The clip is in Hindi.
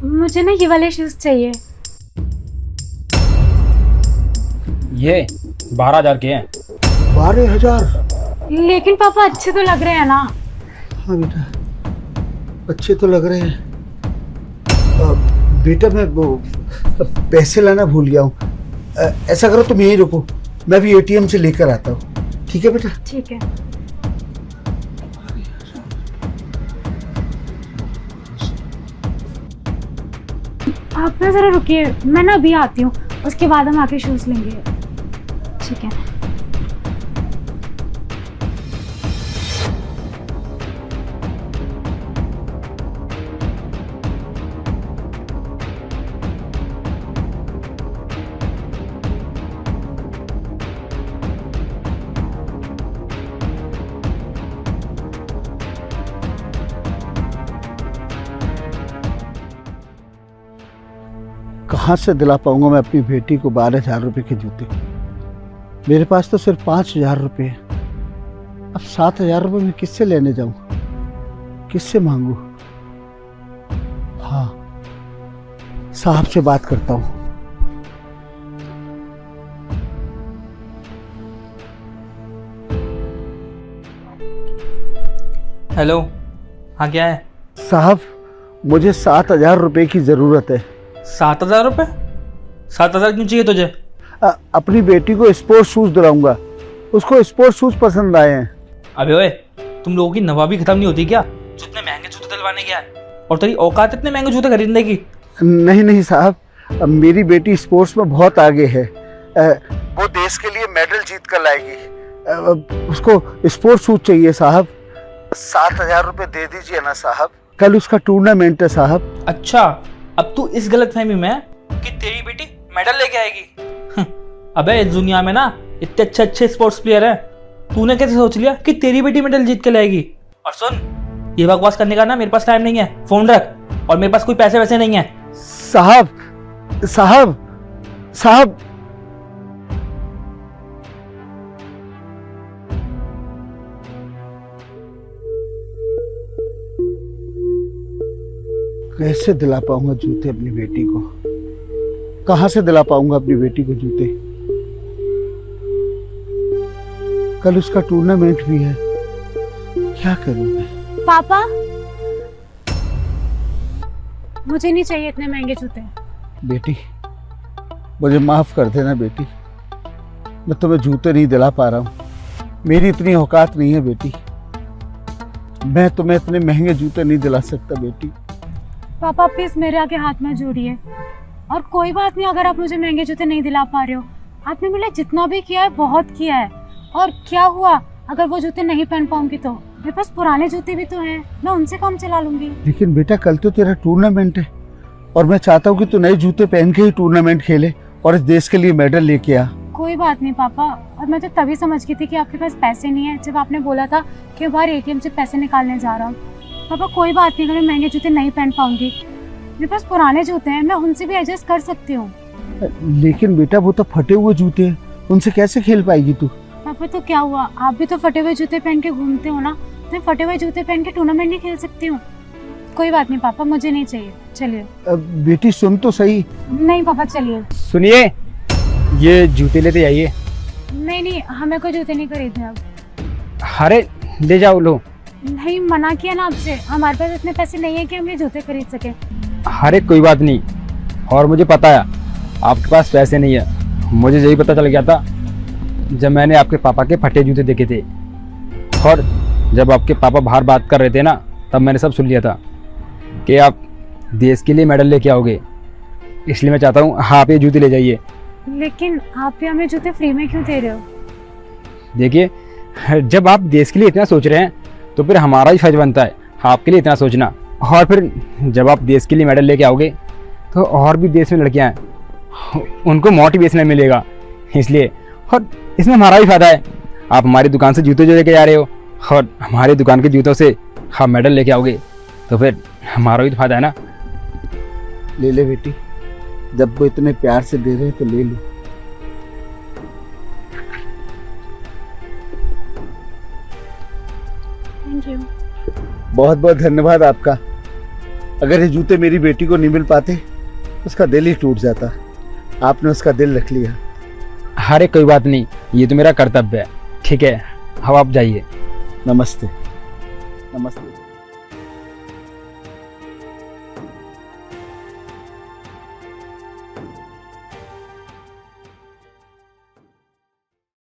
मुझे ना ये वाले शूज चाहिए। ये 12,000 के हैं। 12,000? लेकिन पापा अच्छे तो लग रहे हैं ना। हाँ बेटा, अच्छे तो लग रहे हैं। बेटा मैं वो पैसे लाना भूल गया हूँ। ऐसा करो तुम यहीं रुको, मैं भी एटीएम से लेकर आता हूँ। ठीक है बेटा? ठीक है। आप ना जरा रुकिए, मैं ना अभी आती हूँ, उसके बाद हम आके शूज लेंगे। ठीक है। कहाँ से दिला पाऊंगा मैं अपनी बेटी को 12,000 रुपये के जूते? मेरे पास तो सिर्फ 5,000 रुपये है। अब 7,000 रुपये मैं किससे लेने जाऊं, किससे मांगू? हाँ, साहब से बात करता हूँ। हेलो, हाँ क्या है? साहब, मुझे 7,000 रुपये की ज़रूरत है। 7,000 रुपये? 7,000 क्यों चाहिए तुझे? अपनी बेटी को स्पोर्ट्स शूज़ दिलाऊंगा, उसको स्पोर्ट्स शूज़ पसंद आए हैं। अबे ओए, तुम लोगों की नवाबी खत्म नहीं होती क्या? जो इतने महंगे जूते दिलवाने क्या है? और तेरी औकात इतने महंगे जूते खरीदने की? नहीं नहीं साहब, अब मेरी बेटी स्पोर्ट्स में बहुत आगे है। वो देश के लिए मेडल जीत कर लाएगी। उसको स्पोर्ट्स शूज चाहिए साहब। 7,000 रुपये दे दीजिए ना साहब, कल उसका टूर्नामेंट है साहब। अच्छा, अब तू इस गलतफहमी में है कि तेरी बेटी मेडल लेके आएगी? अबे इस दुनिया में ना इतने अच्छे अच्छे स्पोर्ट्स प्लेयर हैं, तूने कैसे सोच लिया कि तेरी बेटी मेडल जीत के लाएगी? और सुन, ये बकवास करने का ना मेरे पास टाइम नहीं है, फोन रख। और मेरे पास कोई पैसे वैसे नहीं है। साहब साहब साहब, कैसे दिला पाऊंगा जूते अपनी बेटी को? कहां से दिला पाऊंगा अपनी बेटी को जूते? कल उसका टूर्नामेंट भी है, क्या करूं मैं? पापा, मुझे नहीं चाहिए इतने महंगे जूते। बेटी, मुझे माफ कर देना बेटी, मैं तुम्हें जूते नहीं दिला पा रहा हूं। मेरी इतनी औकात नहीं है बेटी, मैं तुम्हें इतने महंगे जूते नहीं दिला सकता बेटी। पापा प्लीज मेरे आगे हाथ मत जोड़िए। और कोई बात नहीं, अगर आप मुझे महंगे जूते नहीं दिला पा रहे हो, आपने मेरे लिए जितना भी किया है बहुत किया है। और क्या हुआ अगर वो जूते नहीं पहन पाऊंगी तो? मेरे पास पुराने जूते भी तो हैं, मैं उनसे काम चला लूंगी। लेकिन बेटा, कल तो तेरा टूर्नामेंट है और मैं चाहता हूँ कि तू नए जूते पहन के ही टूर्नामेंट खेले और इस देश के लिए मेडल लेके आ। कोई बात नहीं पापा, और मैं तो तभी समझ गई थी कि आपके पास पैसे नहीं है जब आपने बोला था कि बाहर एटीएम से पैसे निकालने जा रहा हूँ। पापा कोई बात नहीं, अगर मैं महंगे जूते नहीं पहन पाऊंगी, मेरे पास पुराने जूते हैं, मैं उनसे भी एडजस्ट कर सकती हूँ। लेकिन बेटा, वो तो फटे हुए जूते हैं, उनसे कैसे खेल पाएगी तू? पापा तो क्या हुआ, आप भी तो फटे हुए जूते पहन के घूमते हो ना, मैं फटे हुए जूते पहन के टूर्नामेंट नहीं खेल सकती हूँ? कोई बात नहीं पापा, मुझे नहीं चाहिए, चलिए। बेटी सुन तो सही। नहीं पापा चलिए। सुनिए, ये जूते लेते जाइए। नहीं, हमें कोई जूते नहीं खरीदने अब। अरे ले जाओ, लो। नहीं, मना किया ना आपसे, हमारे पास इतने पैसे नहीं है कि हम ये जूते खरीद सके। अरे कोई बात नहीं, और मुझे पता है आपके पास पैसे नहीं है। मुझे यही पता चल गया था जब मैंने आपके पापा के फटे जूते देखे थे, और जब आपके पापा बाहर बात कर रहे थे ना, तब मैंने सब सुन लिया था कि आप देश के लिए मेडल लेके आओगे। इसलिए मैं चाहता हूँ आप ये जूते ले जाइए। लेकिन आप भी हमें जूते फ्री में क्यों दे रहे हो? देखिए, जब आप देश के लिए इतना सोच रहे हैं तो फिर हमारा ही फर्ज बनता है आपके लिए इतना सोचना। और फिर जब आप देश के लिए मेडल लेके आओगे तो और भी देश में लड़कियां हैं, उनको मोटिवेशन मिलेगा। इसलिए, और इसमें हमारा भी फायदा है। आप हमारी दुकान से जूते जो लेके जा रहे हो और हमारी दुकान के जूतों से आप मेडल लेके आओगे तो फिर हमारा भी तो फायदा है ना। ले ले बेटी, जब वो इतने प्यार से दे रहे हैं तो ले लो। Thank you. बहुत बहुत धन्यवाद आपका। अगर ये जूते मेरी बेटी को नहीं मिल पाते उसका दिल ही टूट जाता। आपने उसका दिल रख लिया। अरे कोई बात नहीं, ये तो मेरा कर्तव्य है। ठीक है, अब आप जाइए। नमस्ते। नमस्ते।